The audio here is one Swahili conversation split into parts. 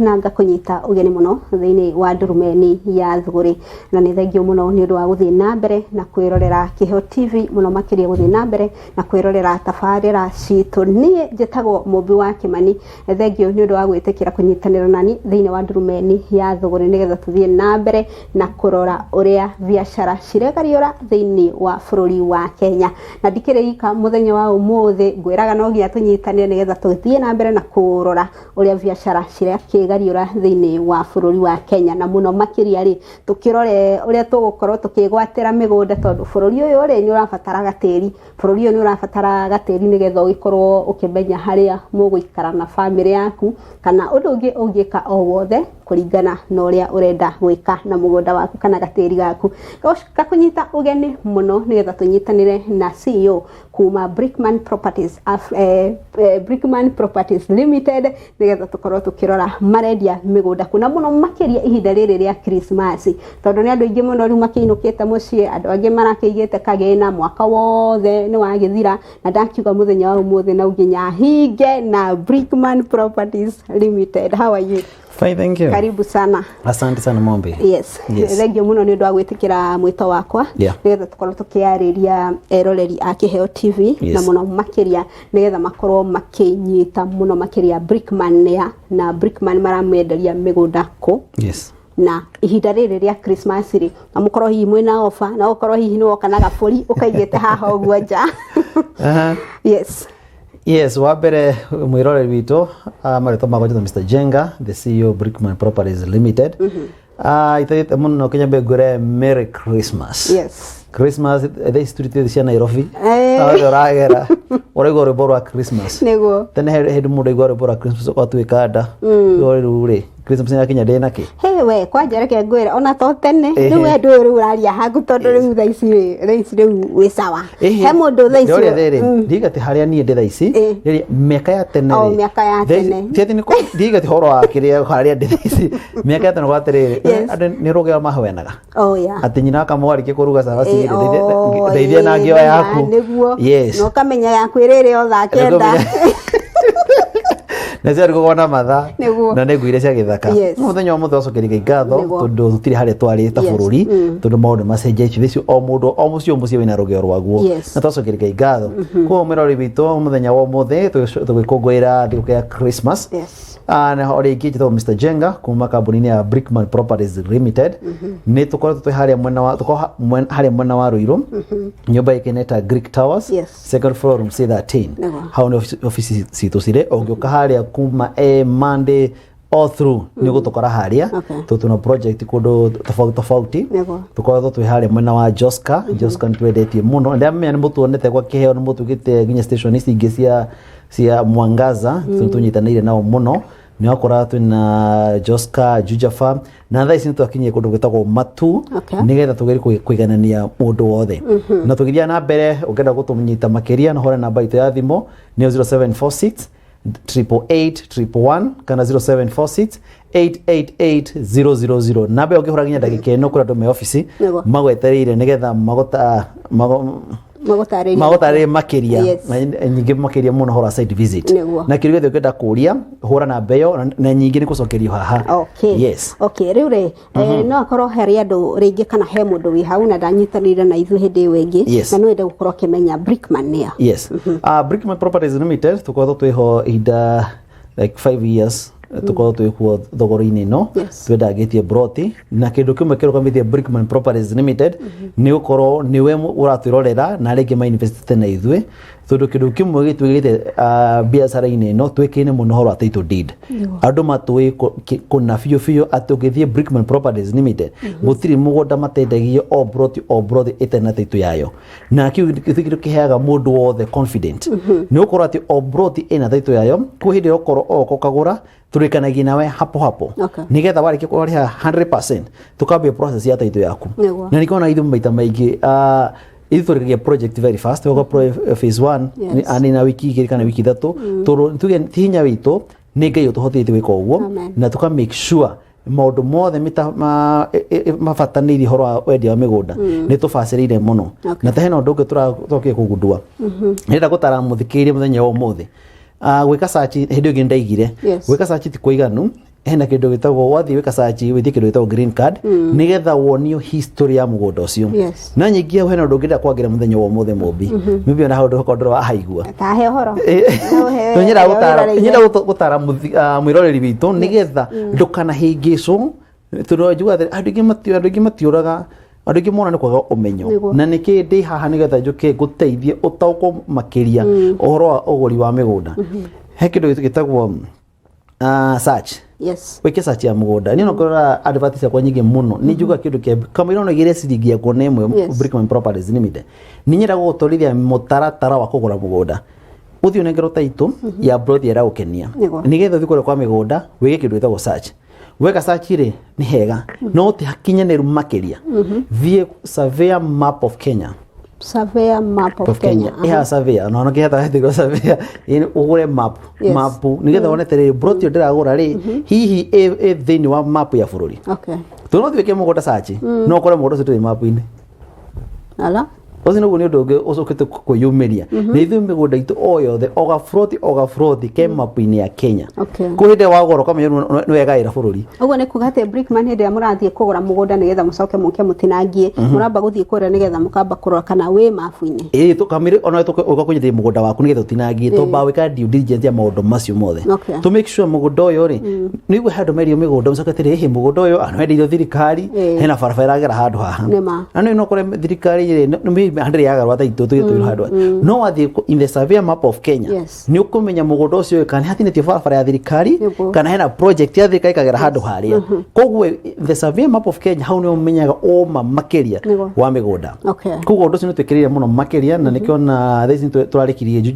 na ngakunyita ugeni muno thiini wa ndurumeni ya thuguri na ni thengio muno ni undu wa guthii na mbere na kwirorera Kiheo TV muno makiria guthii na mbere na kwirorera tafarira citu nie njitagwo Mumbi wa Kimani thengio ni undu wa gwitikira kunyitanira nani thiini wa ndurumeni ya thuguri nigetha tuthie na mbere na kurora uria biashara ciregariura thiini wa bururi wa Kenya na ndikirika muthenya wa umuthi ngwiraga no ngia tunyitanire nigetha tuthie na mbere na kurora uria biashara cirekigariura thiini wa bururi wa Kenya na muno makiria ri tukirore uria tugukorwo tukigwatira migunda tondu bururi uyu ri ni urabatara gatiri bururi uyu ni urabatara gatiri nigetha ugikorwo ukimenya haria muguikara na family yaku kana undu ungi ungika o wothe kuringana na uria urenda gwika na mugunda waku kana gatiri gaku gakunyita ugeni muno nigetha tunyitanire na CEO kuma BRICKMAN Properties Limited nigetha tukorwo tukirora marendia migunda kuna muno makiria ihinda riri ria Christmas tondu ni andu ingi muno ri makiinukite mucii andu angi marakiigite kagena mwaka wothe ni wagithira na ndakiuga muthenya wa umuthi na uginya hinge na BRICKMAN Properties Limited. How are you? Fine, thank you. Karibu sana. Asante sana Mumbi. Yes. Thengio muno ni undu wa gwitikira mwito wakwa. Nigetha tukorwo tukiariria eroreri a Kiheo TV na muno makiria nigetha makorwo makinyita muno makiria BRICKMAN na BRICKMAN maramwenderia migunda ku. Yes. Na ihinda riri ria Christmas ri amukorwo hihi mwina offer na ukorwo hihi ni woka na gaburi ukaigite haha ogwo nja. Yes. Yes, wabere mwirore wito marito magoje Mr. NJENGA, the CEO BRICKMAN Properties Limited. Itaite muno Kenya begure Merry Christmas. Yes. Christmas the street cia Nairobi. Ragera. Oregore borwa Christmas. Nego. Tene hedu mude gore borwa Christmas otwikada. Gore rure. Christmas ya Kenya dena ki. Hey we kwa jere ke ngwira ona to tene ni we ndu ru uraria hagu tondu riu tha ici riu wi sawa. He mundu tha ici. Ndiga ti haria nie ndi tha ici. Riri miaka ya tene. Oh miaka ya tene. Tiati ni ndiga ti horo wa kiria haria ndi tha ici. Miaka ya tene gwatiriri. Andu ni ruge mahwenaga. Oh yeah. Ati nyina kamwari ke kuruga sabasi ndeithia na ngio yaku. Yes. No kamenya yaku iriri otha kenda. Nezeri gukona matha na neguire cia githaka muthenya omuthe ocokeriga ngatho tondu tutiri haria twari ta bururi tondu maundu macenjetie thicio o mundu o mucio mucio wina rugeo rwaguo na twacokeriga ngatho ko mirori bitu muthenya wa omuthe tugikungwira thiguku ya Christmas na hori iki jito Mr. NJENGA kuma kambuni ya BRICKMAN Properties Limited ni tukorwo twi haria mwena wa Ruiru nyumba ikineta Greek Towers second floor room C13 hau ni office citu cire ongiuka haria kuma Monday all through ni gutukora haria tuna project kundu tofauti tukorwo twi haria mwena wa Joska ntwendetie muno ndamenya ni mutuonete kwa Kiheo ni mutugite ginya station ici ingi cia Mwangaza tunyitanire nao muno ni akora twina Joska Jujafa na thaa ici nitwakinyie kundu gwitagwo Matu nigetha tugeri kuiganania mundu wothe na tugiria na mbere ungenda gutunyita makiria na hore namba itu ya thimo ni 0746 888 kana 0746 888000 nabe ukihura ginya ndagika ino kura ndo me office magwetereire nigetha magotare makiria nyingi makiria muno hora site visit na kiru githe ukenda kuria hura na mbeyo na nyingi ni kucokerio haha riu ri no akorwo heri andu ringi kana he mundu wi hau na danyitanire na ithu hindi wengi na no ende gukorwo kimenya BRICKMAN nia BRICKMAN Properties Limited tukorwo twiho ida like 5 years tukorwo twikuo thogoro-ini no twendagitie broti na kindu kimwe kirugamithie BRICKMAN Properties Limited ni ukorwo niwe uratwirorera na ringi ma investite na ithwe tondu kindu kimwe gitwigite biacara-ini no twikine muno horo title deed andu matui kuna fiyo atugithie BRICKMAN Properties Limited gutiri mugunda matendagio o broti itena title yayo na kiu kiheaga mundu wothe confident ni ukorwo ati o broti ina title yayo kuhindi ukorwo oko kagura turikanagia nawe hapo nigetha warike kuriha 100% tukambia process ya title yaku na nikona ithu maita maingi ithu project very fast wako phase 1 ani na wiki igiri kana wiki 3 turu tuge tinya witu ni ngai utuhotithie gwika uguo na tuka make sure maundu mothe mafataniri horo wendia wa migunda ni tubacirire muno na tahena undu ungi turacokia kugundua nenda gutara muthikirie muthenya wa umuthi gwika search hindi ngi ndaigire gwika search ti kuiganu hena kindu gitagwo wathi wika search withi kindu gitagwo green card nigetha wonio history ya mugunda ucio na nyingi au hena ndungida kwagira muthenya wa mothe mumbi maybe ona handu hokondro wa haigua ta he horo nyira gutara mwiroreri witu nigetha ndukana hingicwo turojua andu ingi matiuraga andu ingi mona ni kwaga umenyo na niki ndi haha nigetha njuke guteithie utauko makiria uhoro wa uguri wa migunda he kindu gitagwo search weke search ya mugunda ni nokora advertise kwa nyingi muno ni juga kindu kia kama ino ngire siringi ya kuone mwe BRICKMAN Properties Limited ni nyira gutorithia mutaratara wa kugura mugunda uthi unengero taito ya broad ya ukenia nigetha thikore kwa migunda weke kindu gitagwo search weka search ri ni hega no ti hakinya ne makiria thie surveyor map of Kenya yeah surveyor no no kihatha thiko surveyor in ugure map nigetha wone tere broti ndiragura ri hihi thini wa map ya bururi tuno thiweke mugunda search no kore mugunda ucio turi map ini ala Ozi no ni ndoge ocokete kuyumiria ni ithu migunda itu oyothe oga froti ke map-ini ya Kenya kuhinde wagoro kama no yegaira bururi ugo ne kugate BRICKMAN hinde amurathie kugura mugunda nigetha mucoke muke mutinangie muramba guthie kure nigetha mukamba kurora kana we map-ini to kamire ona to ugakunyithia mugunda waku nigetha utinangie to ba wika due diligence ya maundu macio mothe to make sure mugunda uyo ri nigu handu merio migunda mucoke ri mugunda uyo anwendirio thirikari hena barabara agera handu haha ano no kore thirikari ri handre yaga rwata itutu handwa no wathi in the survey map of Kenya ni ukumenya mugunda ucio kana hatine tifara ya thirikari kana hena project ya thirikari kagera handu haria kogwe the survey map of Kenya hau ni umenyaga oma makeria wa migunda kogwe undu ucio twikirire muno makeria na nikiona thesi turarikirie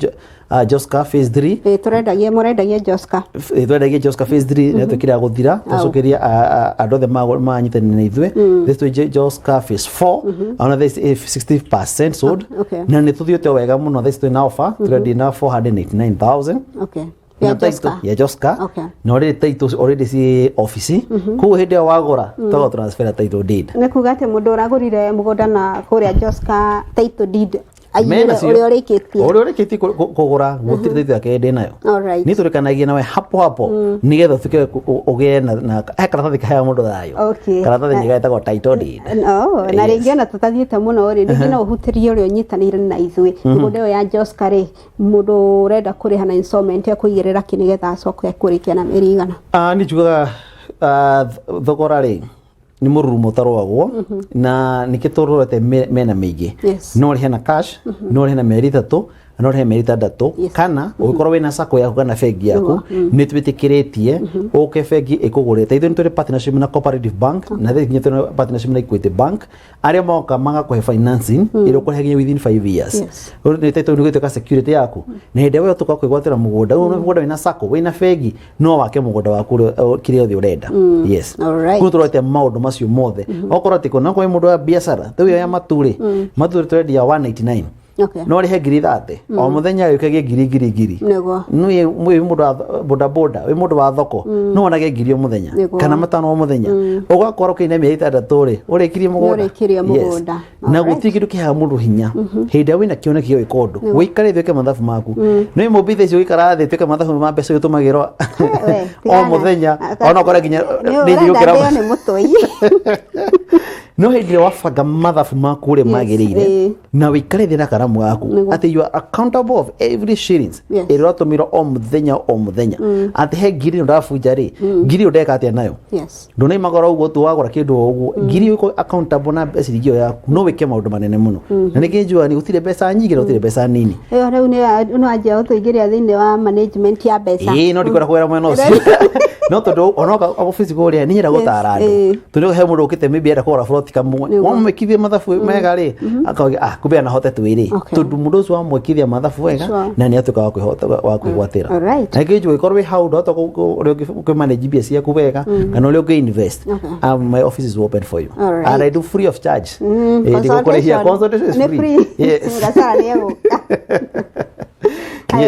Joska phase 3 turendagie Joska phase 3 na tukira guthira tucokeria andothe manyitani na ithwe this Joska phase 4 ona this 60% sold na ni tuthiete wega muno this to offer trade na 489,000 ya Joska na already title already si office ku hinde wagora to transfer title deed ne kugate mundu uragurire mugunda na kuria Joska title deed uri kugura gutiri title yake ndi nayo ni turikanagia nawe hapo nigetha tuke ugie na karatathi kaya mundu thayo karatathi nyega etagwo title deed na ringi ona tutathiete muno ri ringi no uhutirie uri unyitanire na ithwe mugunda uyo ya Joska ri mundu urenda kuriha na installment ya kuigirira kinigetha acoke kurikia na mirigana ni juga thogora ri ni mururumo tarwagwo na nikitororete mena mingi no ri hena cash no ri hena meri 3 no ri hena meri 3 kana ugikorwo wina sako yaku kana fegi yaku ni twitikiretie uke fegi ikugurite ithu nituri partnership na Cooperative Bank na thithi nituri partnership na Equity Bank aria moka manga kuhe financing iro kuhe within 5 years ni title ni gweteka security yaku na hinde we tuka kwigwatira mugunda no mugunda wina sako wina fegi no wake mugunda waku kire othi urenda yes kuturete maundu macio mothe okorwo tiko na kwa mundu wa biashara tu ya maturi trade ya 189 no ri he ngiri 30 o muthenya yukagie ngiri no mwe mundu boda we mundu wa thoko no onage ngiri o muthenya kana matano o muthenya ugakora kine mĩeri 6 ri urikirie mugunda na guti kindu kiha mundu hinya hinde wina kione kio ikondu wikare thweke mathabu maku no mobithe cio ikara thi tweke mathabu ma mbeca utumagirwo o muthenya ona kora ginya ni yukira ni mutoi no hinde wafanga mathabu maku ri magirire na wikare thi na karamu yaku ati you are accountable of every shillings iratumiro o muthenya ati he ngiri ndafunja ri ngiri ndeka atia nayo ndo nei magora ugo tu wagora kindu ugo ngiri uko accountable na mbeca rigio yaku no wike maundu manene muno na nikinjua ni utire mbeca nyingi na utire mbeca nini riu no ajia utuigiria thini wa management ya mbeca no ndikora kwera mwena ucio no tondu onoka office goria ni nyira gutara andu tondu he mundu ukite maybe era kora froti kamwe wamwikithie mathabu mega ri akauga kumbe ana hote twiri tondu mundu ucio wamwikithia mathabu wega na ni atuka wa kwigwatira na kinju ikorwe how do to manage biasi yaku wega kana uri invest my office is open for you and I do free of charge ndiko kore here consultation is free yes ngasara lego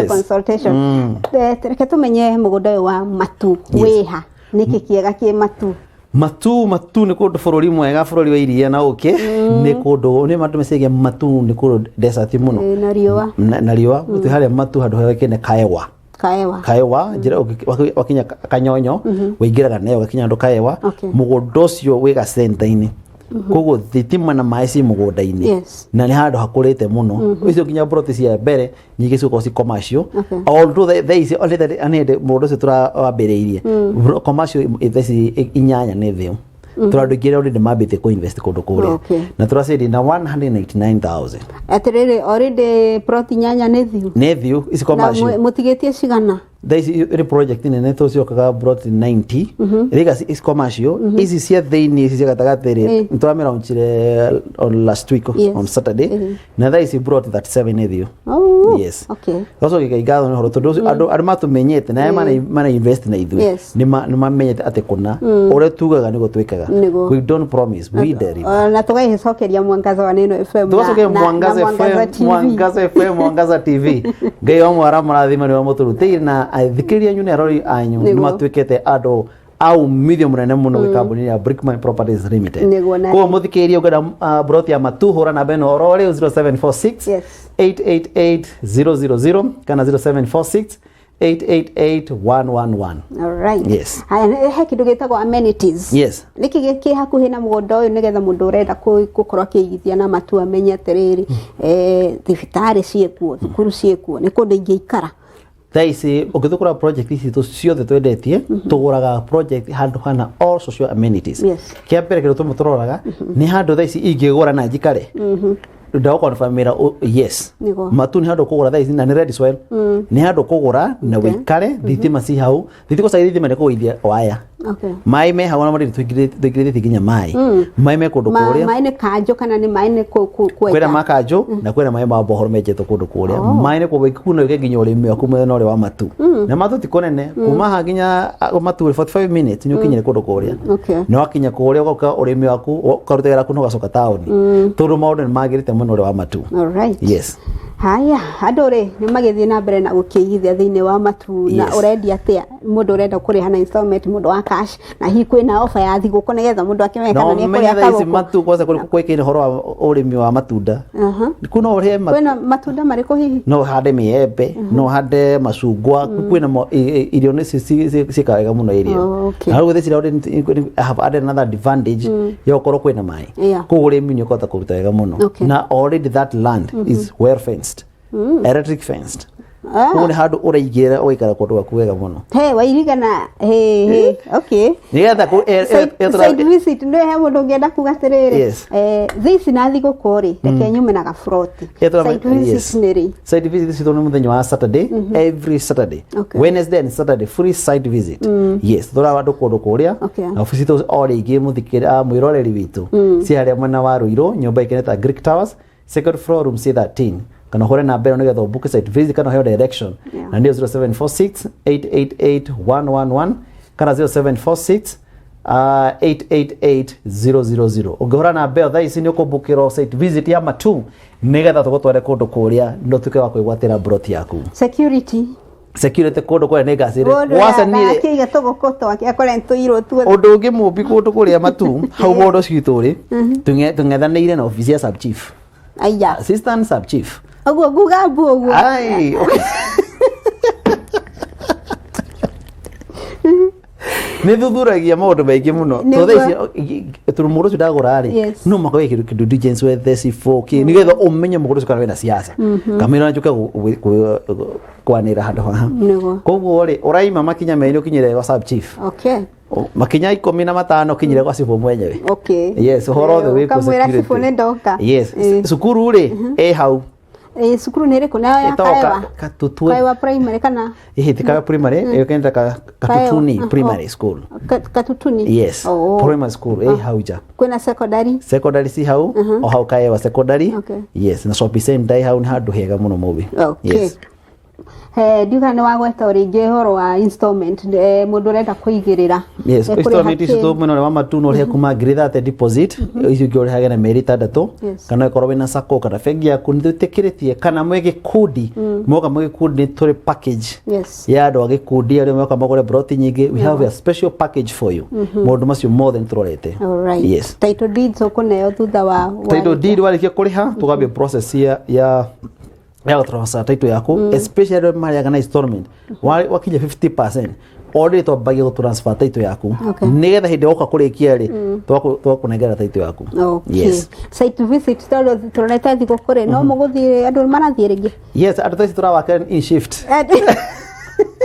consultation tereke tumenye mugunda wa matu weha niki kiega ki matu ni kundu bururi mwega bururi wa iria na uke ni kundu ni mandu mesege matu ni kundu desert muno na riwa tu hale matu handu hake ne kaewa kaewa njira wakinya kanyonyo wingiraga nayo gakinya ndo kaewa mugondo cio wi ga center-ini kogo thitima na maisi mugunda-ini na ni handu hakurite muno icio kinya broti cia mbere nyingi cio kosi commercial although they is already anede mugondo cio turawambiriirie commercial itheci inyanya ni thiu turadugire already mabite ko invest kundu kuria na turacedi na 189,000 atiriri already proti nyanya ni thiu isi commercial mutigetie cigana this is project in neto cio kaga brought 90 riga is commercial isi cia theini isi cia gatagatiri ntwamira unchire on last week on Saturday na that is brought 37 ethio yes okay also gigaigado no roto ando armatu menyete na mana invest na ithu ni mamenyete ate kuna ore tugaga nigo twikaga we don't promise we deliver na tugai cokeria Mwangaza wa Neno FM tugacokeria Mwangaza FM Mwangaza TV ngai mwara murathima ni wa muturutiri na thikiria nyune arori anyu ni matwikete ado au medium munene muno wi kambuni ya BRICKMAN Properties Limited ko muthikiria ugada broti ya matuhura na beno orore 0746 888000 kana 0746 888111 all right yes haya kindu gitagwo amenities yes niki giki hakuhi na mugondo uyu nigetha mundu urenda gukorwo akigithia na matu amenye atiriri thibitari ciekuo thukuru ciekuo ni kundu ingiikara Thaisi ukithukura project ici tu ciothe twendetie tuguraga project handu hana all social amenities kia mbere kiru tumuturoraga ni handu thaisi ingigura na njikare ndago confirmira yes matu ni handu kugura thaisi na ni ready soil ni handu kugura na wikare thitima ci hau thitiko sai thitima ni kuithia waya mai me hawana mari twigire thiginya mai me kundu kuria mai ne kanjo kana ni mai ne kwera makanjo na kwera mai ma bohoro mejeto kundu kuria mai ne kubikuna ginya urimi akume no wa matu na matu tikonene kuma haginya matu 45 minutes ni ukinyire kundu kuria no akinya kuria ugoka urimi waku ukarutera kuno gacoka town turu maundu ni magirite muno wa matu all right yes haya adore ni magithie na mbere na gukigithia thiini wa matu na urendi atia mundu urenda kuriha na installment mundu wa cash na hi kwina offer ya thiguko nigetha mundu akimeka na ni kuria kago matu kwanza kwikini horo wa urimi wa matunda kuno ore kwina matunda mariko hihi no hade miembe no hade masugwa kwina irio ni cikawega muno irio na rugo thicira have added another advantage yo korwo kwina mai kugurimi ni ukota kuruta wega muno na already that land is well fenced electric fenced Kuni hadu uraigira oikara kundu gwaku wega muno. He wairigana okay. Nigetha ku site visit ndo he mundu ngenda kugatiriri. This na thigo kori reke nyume na gafroti. Site visit neri. Site visit citone muthenya wa Saturday every Saturday. Wednesday and Saturday free site visit. Yes, thora wandu kundu kuria. Office to all igi muthikira mwiroreri witu. Si haria mwana wa Ruiro nyumba ikeneta Greek Towers second floor room C13. Kana hore na bero nigetha book site visit kana hayo direction na ndio 0746 888111 kana 0746 888000 ungehora na bero tha ici ni ukubukira site visit ya matu nigetha tugutware kundu kuria ndo tuke wa kwigwatira broti yaku security kundu kwa negacire wasa ni akiga togokoto akora ntuiro tu undu ungi mumbi kundu kuria matu hau bodo cituri tungethanire na office ya sub chief aya assistant sub chief Agu gabu agu. Ai, okay. Ni thuthuragia maundu maingi muno. To thaici turumuru ndagurari. No makawe kindu diligence with this C4 nigetha umenye muguru kana wena siasa. Kamera njuka kwanira handu haha. Koguo ri uraima makinya meri ukinyire wa sub chief. Okay. Makinya 15 kinyire kwa sifu mwenyewe. Okay. Yes, horo the way ko security. Yes, sukuru ri hau. Sukuru nere kuna ya Kaiwa. Kaiwa primary kana. Kaiwa primary, kenda Katutuni primary school. Katutuni. Yes. Primary school hauja. Kuna secondary. Secondary si hau o hau Kaiwa secondary. Yes, na shopping center hau ni handu hega muno mubi. Yes. Duka ni wagweta uringi horo wa installment mundu renda kuigirira. Yes, installment is to muno wa matuno ri kuma gritha te deposit icio gyo hagena meri tandatu kana ikorwo na sako kana fegi yaku ndutikiritie kana mwege kudi moka mwege kudi tore package ya ando agikundi ari moka magore broti nyingi we have a special package for you mundu macio more than trorete. Yes, title deed so kuneyo thutha wa title deed walikia kuriha tugambia process ya ya transfer title yaku especially mali kana installment wakija 50% already to bagi go transfer title yaku nigetha hindi oka kurikia ri to kunengera title yaku. Yes, site visit tolo turoneta thiko kore no muguthi andu marathie ringi. Yes, andu thisi turawaka in shift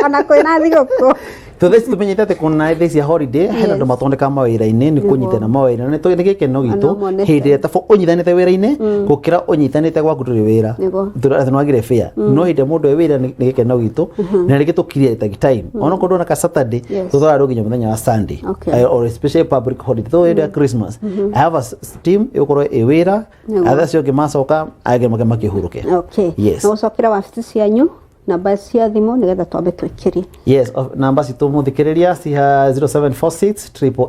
ana kwina thiko ko to this tumenyita te kuna this ya holiday hena ndo matondeka mawira-ini ni kunyitana mawira ni to gike no gitu hindi ta fo onyithanite wira-ini gukira onyithanite gwaku turi wira turathanwagire fair no hindi mundu e wira ni gike no gitu na ni gitukirie ta time ono kondo na ka Saturday tuthora ruginya muthenya wa Sunday or especially public holiday to ida Christmas I have a team yokoro e wira others yoke masoka age makihuruke. Yes, no sokira wa office yanyu namba cia thimu nigetha twambe twikiri. Yes, namba citu muthikiriria ciha 0746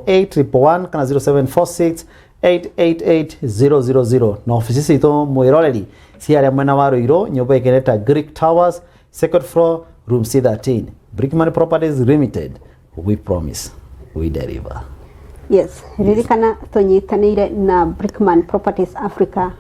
888 kana 0746 888 no office citu mwiroreri ciaria mwena wa Ruiru nyumba ikeneta Greek Towers second floor room C13 BRICKMAN Properties Limited. We promise we deliver. Yes, ririkana tunyitanire na BRICKMAN Properties Africa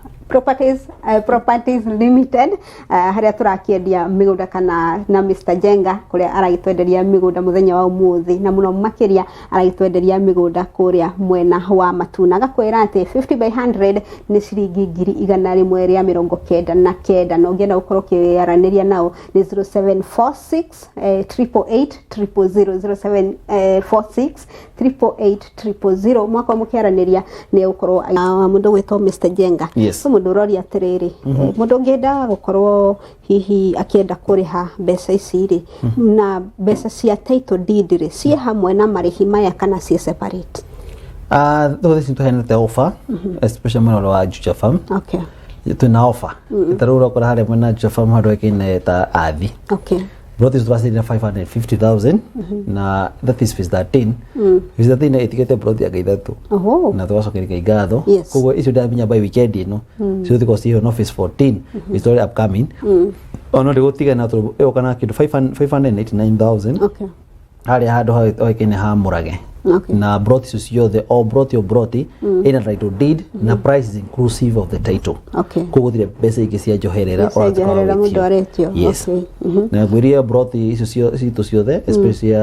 Properties Limited haria turakiendia migunda kana na Mr. Njenga kuria aragitwenderia migunda muthenya wa umuthi na muno makiria aragitwenderia migunda kuria mwena wa Matuna gakwira ati 50 by 100 ni ciringi 199 no ngenda ukorwo kiaraniria nao ni 0746 888 mwako mukiaraniria ni ukorwo mundu wetwo Mr. Njenga. Mundu rori atiriri mundu ngenda gukorwo hihi akienda kuriha mbeca ici ri na mbeca cia title deed ri cie hamwe na marihi maya kana cie separate. Though this into the offer especially when wa Juja Farm tuna offer itarura kora hare mwena Juja Farm hado ekine ta athi brought this to us in 550,000 na that is phase 13 phase 13 etikete brought ya gaithatu na twacokeriga igatho koguo icio ndabinya by weekend ino so thiko cio no phase 14 is still upcoming ono ndigotiga na tu kana kindu 589,000 hari hado hoekene ha murage na brought icio ciothe all brought your brought in a title deed na price is inclusive of the title koguo thire mbeca ingĩ cia njoherera mundu aretio. Na gwiria brought icio ciothe especially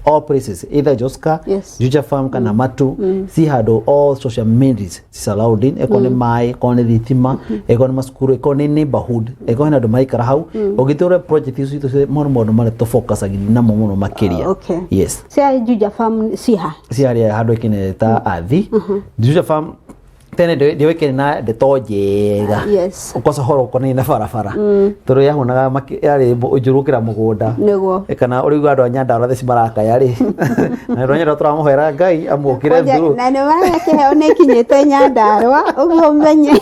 all places either Joska Juja Farm kana Matu si hado all social amenities is allowed in ekone mai ekone thitima ekone maskuru ekone neighborhood ekone ando mai karahau ogitore project icio mono mare to focus agini na mono makiria. Yes, si Juja Farm si hado ekine ta athi Juja Farm tene de kene na de tojega ukosa horo kone na farafara toro ya honaga yari ujurukira mugunda kana uri gado nyanda ora theci baraka yari na ronya rotra muhera ngai amukire thuru na ne mara yake one kinyete nyandarwa ugo menye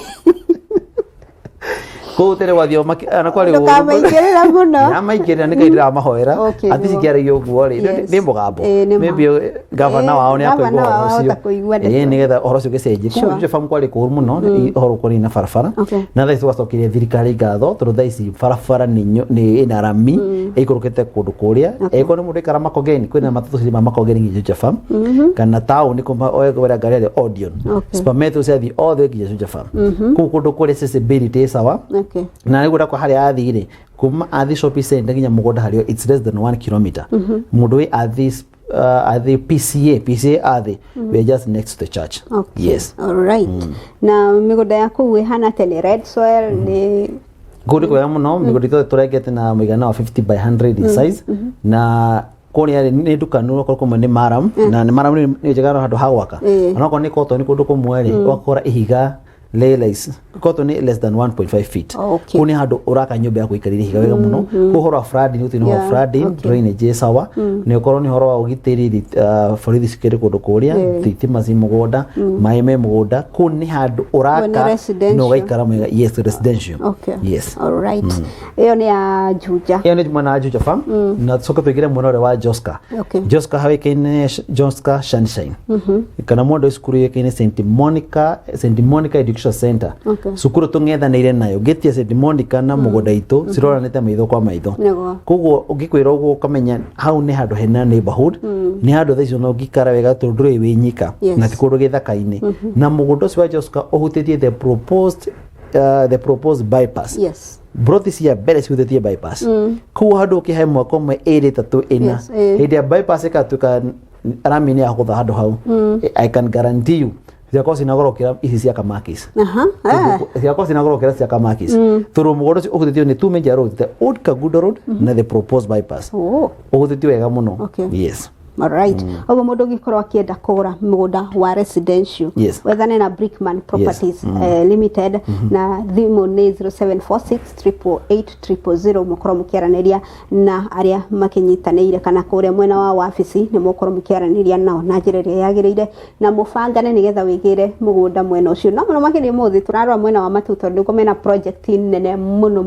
ko tere wathio ana kwari ugo kamaigirira muno na maigirira nikaidira mahoera ati cikiara yoguo ri ni mugambo maybe governor wao ni akoigwa nigetha horo cio gicenji ko Juja Farm kwari kuru muno horo kuri na farafara na thaici wacokirie thirikari ngatho tondu thaici farafara ni ina rami ikurukite kundu kuria eko ni mundu ikara Makongeni kwina matatu cima Makongeni ngi Juja Farm kana town ni kuma oegwera ngari ya Odeon supermetro cia thi all the way Juja Farm kundu kuria accessibility sawa na niguo kwa hari athire kuma athi shopping center nginya mugunda hario it's less than 1 kilometer mundu we athi PCA athi we are just next to the church. Yes, all right. Na migunda yaku we hana tele red soil ni gudi kwa muno migunda turagete na migana wa 50 by 100 in size na koni ya ni dukanu ko ni maram na ni maram ni jegano hado hawaka anako ni koto ni kundu kumwere wakora ihiga Leylace koto ni less than 1.5 feet kuni hado uraka nyumba yako ikariri higa wega muno kuhora flood ni utino flood drainage sawa ni okoro ni horo wa ugitiri forithi sikere kundu kuria thitima ci mugonda maime mugonda kuni hado uraka no gaikara mwega. Yes, residential. Yes, all right. Iyo ni ya Juja, iyo ni mwana Juja Farm na soko twigire mwana wa Joska. Joska hawe kine Joska Sunshine kana mondo iskuru yekine St Monica Education Center sukuru tungethanire nayo getia St Monica na mugoda itu ciroranite maitho kwa maitho koguo ugikwira uguo kamenya hau ni hado hena neighborhood ni hado thaicio no gikara wega tondure winyika na tikundu githaka-ini na mugoda cio Joska uhutitie the proposed the proposed bypass. Yes. Brothi cia mbere ciuthetie bypass. Kuu handu ukihe mwaka umwe 2-3-4 hindi ya bypass ikatuka aramini ya gutha handu hau. I can guarantee you ziakorwo cinagorokera ici cia kamakis. Ziakorwo cinagorokera cia kamakis. Thuru mugoro ucio uguthitio ni two major roads, the old Kagundo road na the proposed bypass. Uguthitio wega muno. Yes. Alright. Ogo mundu gikorwo akienda kugura mugunda wa residential. Wethane na BRICKMAN Properties Limited na thimu ni 0746888000 mukoro mukiaraniria na aria makinyitaniire kana kuria mwena wa wabici ni mukoro mukiaraniria nao na njira iria yagiriire na mubangane nigetha wigire mugunda mwena ucio. No muno makiri muthi turarwa mwena wa Matuto nduko mena project nene muno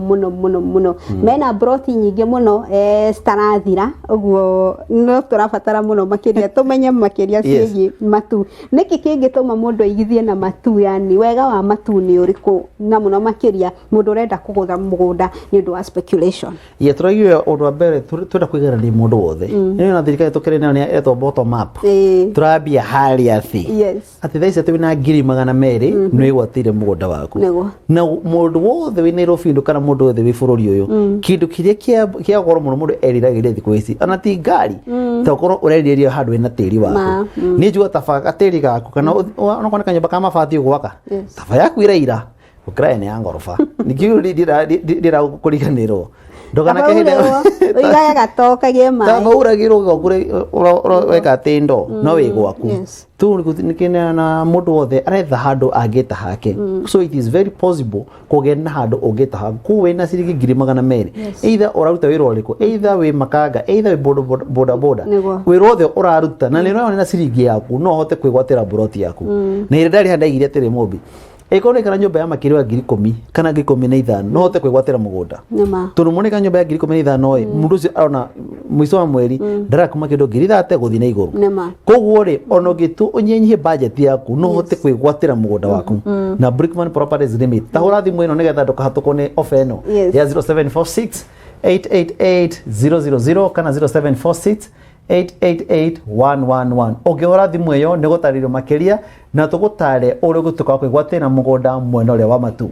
mena broti nyingi muno starathira oguo no turabatara muno makiria tumenye makiria ciegi matu niki kingituma mundu aigithie na matu yani wega wa matu ni uriku na muno makiria mundu renda kugutha mugunda ni undu wa speculation turagiwe undu wa mbere twenda kwigarania mundu wothe ni na thirikari tukire nayo ni eto bottom up turabia hali athi ati thaisa twina 200,000 no igwatire mugunda waku na mundu wothe wina rofindu kana mundu wothe wi bururi uyu kindu kiria kia goro muno mundu eriragire thiku ici ana ti ngari tokoro ureriria handu ina tiri waku ni njua tabaga tiri gaku kana onakona kanyumba kama mabati gwaka taba yaku ira ukraine ya ngorofa nikiu ndira kuriganirwo ndogana kehinde oigaga gatoka gema taba uragirwo kure weka tindo no wi gwaku tu nikina na mundu wothe aretha handu agita hake so it is very possible kugena handu ugita haku we na ciringi 200,000 either uraruta wira uriku either we makanga either we boda wira wothe uraruta na niro na ciringi yaku no hote kwigwatira buroti yaku na ire ndari handa igiria tiri Mumbi ekone kana nyumba ya makiri wa 10,000 kana 15 no hote kwigwatira mugunda turumone kana nyumba ya 15 mundu ucio arona mwiso wa mweri ndarakuma kindo 30 guthi na iguru koguo ri ono gitu unyenyihie budget yaku no hote kwigwatira mugunda waku na BRICKMAN Properties Limited tahura thimu ino nigetha ndukahatuko ni offer ino ya 0746 888 000 kana 0746 888-111 ogihora thimu iyo nigutaririo makiria na tugutare uri gutuka kwigwatira mugunda mwena uria wa matu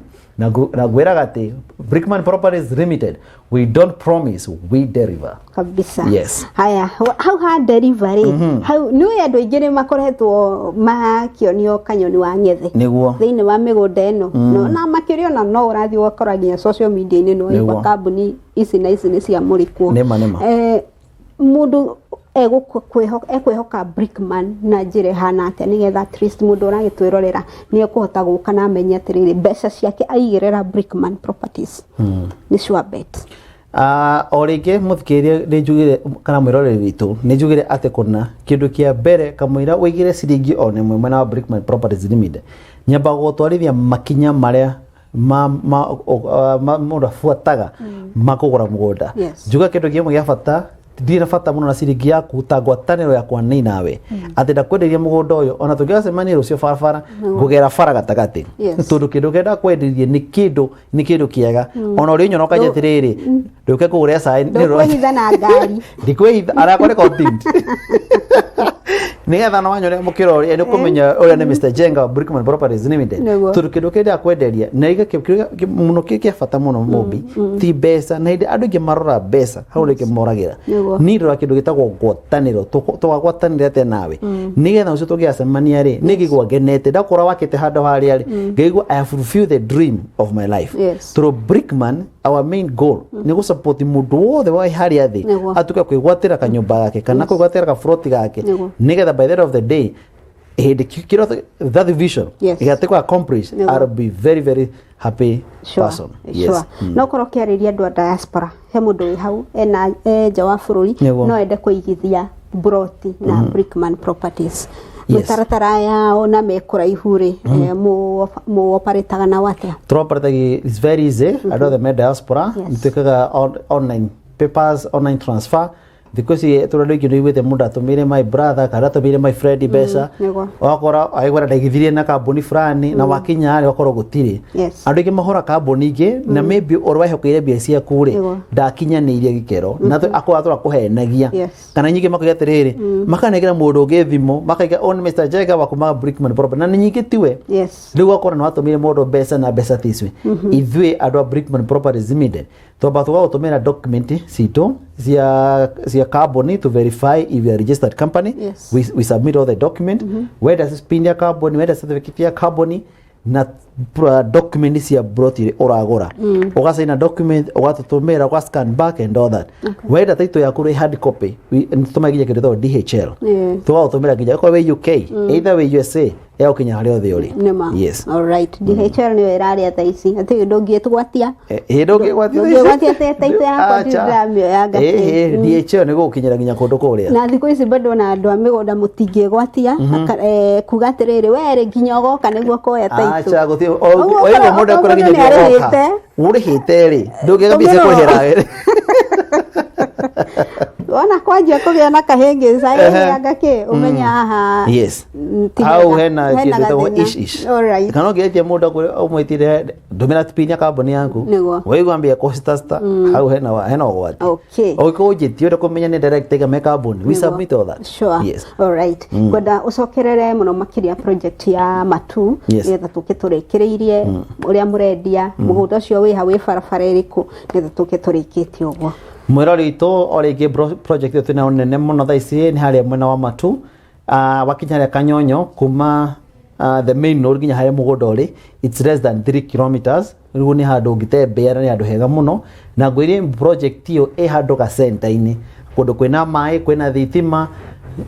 na gwiraga ati BRICKMAN Properties Limited we don't promise, we deliver kabisa. Haya how hard delivery how no ya ndo igire makoretwo makionio kanyoni wa ngethe niguo thiini wa migunda eno no na makirio na no urathi wakoragia social media ini no iba kambuni ici na ici ni cia murikwo mundu ekwihoka BRICKMAN na njire hana atia nigetha at least mundu uragitwirorera ni ekuhota guka na amenya atiriri mbeca ciake aigirira BRICKMAN Properties ni sure bet orige muthikiria ni njugire kana mwiroreri witu ni njugire ate kuna kindu kia mbere kamwira wigire ciringi one mwena wa BRICKMAN Properties Limited nyamba gutwarithia makinya maria mundu afuataga makugura mugunda njuga kindu kimwe gia bata ndira fata muno na ciringi yaku tangwataniro yakwa ni nawe ati ndakwenderia mugunda uyu ona tungiracemania rucio barabara ngugera bara gatagati tundu kindu kenda kwenderia ni kindu kiega ona uri nyonoka njetiriri nduke kugura sai ni kwihitha na ngari ndikwihitha arakore content nigetha no wanyore mukiro uri ni kumenya uri ni Mr. Njenga BRICKMAN Properties Limited tundu kindu kenda kwenderia na iga muno kia fata muno Mumbi ti besa na inde andu ngimarora besa haure kimuragira ni ro kindu gitagwo gwataniro twagwatanire ate nawe nigetha ucio tugiacemania ri nigigwa genete ndakora wakite hando hari ari ngigwa I have fulfilled the dream of my life through BRICKMAN our main goal ni go support mundu wothe wa hari athi atuka kwigwatira kanyumba gake kana kwigwatira ka froti gake nigetha by the end of the day that vision igatekwa accomplish I'll be very very happy person no korokiariria andu a diaspora he mundu wi hau ena nja wa bururi no ende kuigithia broti na BRICKMAN Properties mutaratara yao na mekora ihuri mu operataga na wate operataga is very easy andu the diaspora mtekaga online papers online transfer thiko ci turado ikindu igwete mundu atumire my brother kana atumire my friend besa wakora aigwara ndagithirie na kambuni fulani na wakinya ari wakora gutiri andu ingi mahora kambuni ingi na maybe orwahekoire bia cia kure ndakinyanirie gikero na akwatura kuhenagia kana nyingi makoya tiriri makanegera mundu ungi thimo makaiga on Mr. Njenga wakuma BRICKMAN proper na nyingi tiwe riu wakora no atumire mundu besa na besa tiswe ithwe andu BRICKMAN Properties Limited toba tugatumira document cito cia company to verify if you are a registered company. We submit all the document where does this pin ya company, where does certificate ya company na document cia broti oragora ugasaina document ugatutumira uga scan back and all that where the title ya kuri hard copy we tumagiye kidogo DHL tugatumira kinya kwa we UK either we USA ya ukinya hari othe uri yes all right DHL ni irari ata ici ati ndongie tugwatia ndongigwatia te title ya kwa ndamio ya ngate DHL ni gukinyira ginya kundu kuria na thiko ici bado na andu amigonda mutingie gwatia kuga atiriri were ginya ogoka niguo koya title oigo mundu akora ginya ogoka urihite ri ndungigambia kurihira we ona kwajia kugia na kahenge sai ngake umenya haha yes au hena kitu ish alright kana ngeje mundu umwitire domina tipinya kambuni yangu waigwambia costasta au hena ogwati okay oiko jitio kumenya ni direct ga make kambuni we submit all that sure yes alright kwenda ucokerere muno makiria project ya matu ngetha tukiturekireirie uria murendia mugunda ucio wi hawe barabara iriku ngetha tukiturikitie uguo mwirori itu orege project yetu na nene muno thaici ni hari mwena wa matu wakinya kanyonyo kuma the main road ginya hari mugunda uri it's less than 3 kilometers riu ni handu ngitembea ni handu hega muno na ngwire project iyo handu ga center ini kundu kwina mai kwina thitima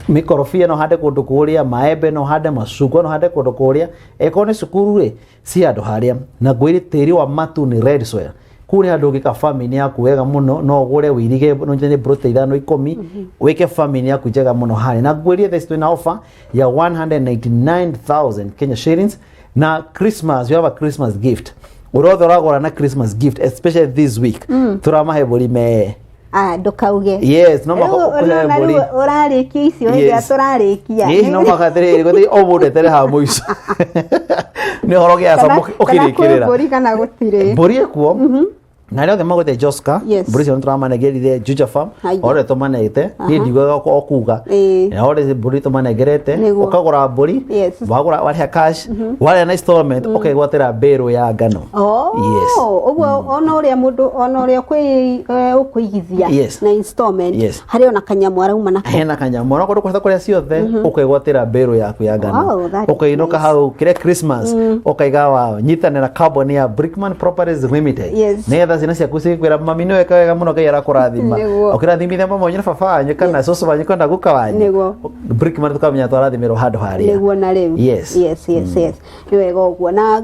mikorofia no hande kundu kuria maembe no hande macungwa no hande kundu kuria ekone cukuru ri si handu haria na ngwire tiri wa matu ni red soil kuri handu gika family yaku wega muno no gure wirige no njene brote 5-10 weke family yaku jega muno hari na ngwirie this to offer ya 199,000 Kenya shillings na Christmas you have a Christmas gift urotho ragora na Christmas gift especially this week turamahe buri me ndukauge yes no makokuhe buri urarikia icio ndia turarikia yes no makatere guthi o mundu tere ha muico ni horoge asa ukirikirira buri kana gutire buri ekuo na leo kema gote Joska buri cio turamanegeri Juja Farm ore to manete ni ndigaga ko kuga na ore buri to manegerete ukagura buri bagura wari cash wari na installment okay gwatira bero ya ngano yes uguo ona uria mundu ona uria kwi ukuigithia na installment hari ona kanyamu arauma na hena kanyamu ona kundu kwatha kuria ciothe ukegwatira bero yaku ya ngano ukainuka hau kire Christmas ukaigawa nyitanira company ya BRICKMAN Properties Limited netha cina cia kusikwira mami no eka wega muno kai arakurathima ukirathimithia mama onye baba wanyu kana soso wanyu kana guka wanyu BRICKMAN tukamenya twarathimiro handu haria niguo na riu yes ni wega uguo na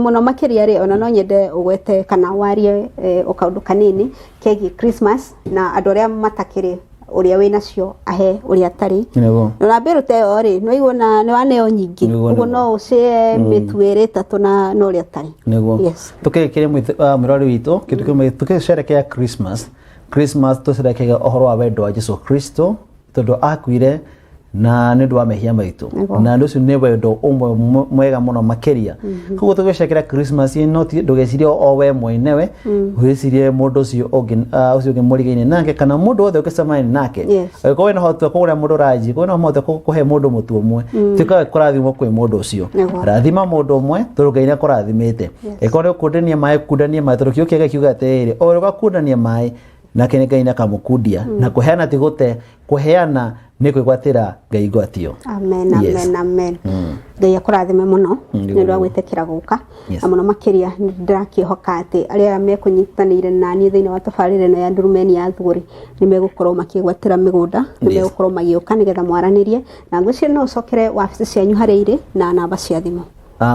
muno makiria ri ona no nyende ugwete kana warie ukaundu kanini kegi Christmas na andu aria matakiri uria wina cio ahe uria tari na beru te ori no igona ni waneo nyingi uguo no ucie mitwere tatu na no uria tari yes tukekire mwirori witu kitu kimwe tukisherekea Christmas tusherekea ohoro wa wendo wa Yesu Kristo tondu akwire na ndu wa mehia maitu na ndu ni wendo umwe mwega muno makiria kuko tugishekera Christmas ino ndugecirie o we mwenewe wicirie mundu ucio ucio murigaine nake kana mundu othe ukicemania nake ko wena hotu kuguria mundu raji ko wena hotu kuhe mundu mutu umwe tika kurathimwo kwi mundu ucio rathima mundu umwe turugaine kurathimite ekore kudania mai turukio kiega kiuga tiri o ruga kudania mai na kenega kamukudia na kuheana tigute kuheana ni kwigwatira ngai gwatio amen ngai akurathime muno ni ndo gwitekira guka amuno makiria ndirakihoka ati aria mekunyitanire na ni thiini wa tafarire no ya ndurumeni ya thuguri ni megukorwo makigwatira migunda ni megukorwo magioka nigetha mwaranirie na ngucio no ucokere wabici cianyu hareire na namba cia thimu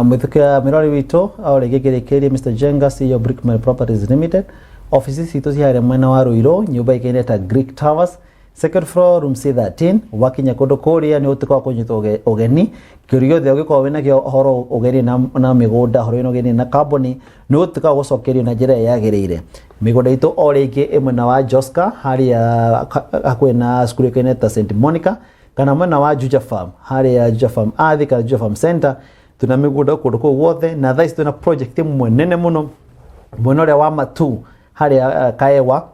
mwithukia mirori witu aurigigirikirie Mr. Njenga CEO BRICKMAN Properties Limited offices citu ciare mwena wa Ruiro nyumba ikeneta Greek Towers second floor room C13 wakinya kundu kuria ni utukwa kunyita ogeni kirio the ugikwa wina kio horo ogeni na migunda horo ino ogeni na company ni utukwa gucokerio na njira yagirire migunda itu orege emwena wa Joska haria akwena skulu keneta St Monica kana mwena wa Juja Farm haria Juja Farm athika Juja Farm Center tuna migunda kuruko wothe na thais tuna project mwenene muno mwena wa matu haria kaewa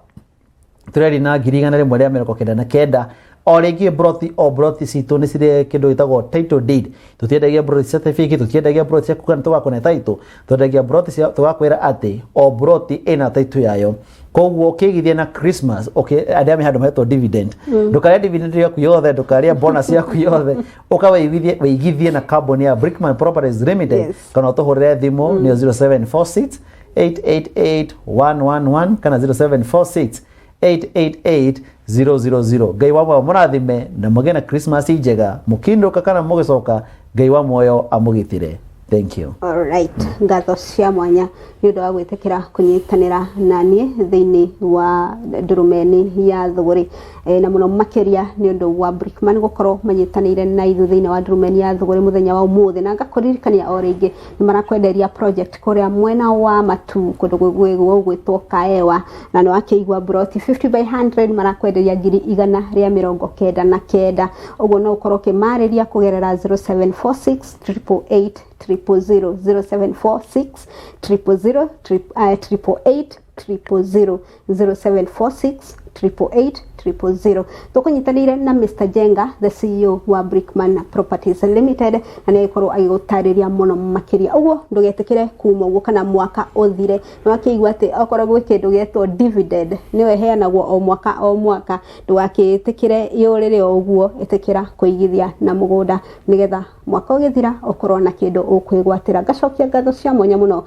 tureri na girigana rimwe ria meroko kenda na kenda orege broti cito ni cire kindu itago title deed tutiendagia broti certificate tutiendagia broti cia kugana tugakona title tutiendagia broti cia tugakwira ati o broti ina title yayo koguo kigithia na Christmas adami handu heto dividend ndukaria dividend yaku yothe ndukaria bonus yaku yothe ukaweigithie na company ya BRICKMAN Properties Limited kana tuhurire thimu ni 0746 888 kana 0746 888-000. Ngai wa moyo mũrathime na mũgĩe na Christmas njega mũkindũka kana mũgĩcoka Ngai wa moyo amũgitĩre. Thank you. All right. Ngatho cia mwanya nĩ ũndũ wa gwĩtĩkĩra kũnyitanĩra na niĩ thĩinĩ wa ndurumeni ya thũgũrĩ na mũno makĩria nĩ ũndũ wa BRICKMAN gũkorwo manyitanĩire na ithuĩ thĩinĩ wa ndurumeni ya thũgũrĩ mũthenya wa ũmũthĩ na ngakũririkania o rĩngĩ nĩ marakwenderia project kũrĩa mwena wa matu kũndũ gwĩtwo Kaewa na nĩ wakĩigua broti 50 by 100 marakwenderia 199 ũguo no ũkorwo ũkĩmarĩria kũgerera 0746 888 0746 000 0746 000 tukunyitanire na Mr. Njenga the CEO wa BRICKMAN Properties Limited na nĩ ikorwo agĩgũtarĩria mũno makĩria ũguo ndũgetikire kuma ũguo kana mwaka ũthire nĩ wakĩigua atĩ okorwo gwĩ kĩndũ gĩetwo dividend nĩwe heanagwo o mwaka ndũgakĩtĩkĩre yũrĩre ũguo ĩtĩkĩra kũigithia na mũgũnda nĩgetha mwaka ũgĩthira ũkorwo na kĩndũ ũkwĩgwatĩra ngacokia ngatho cia mwanya mũno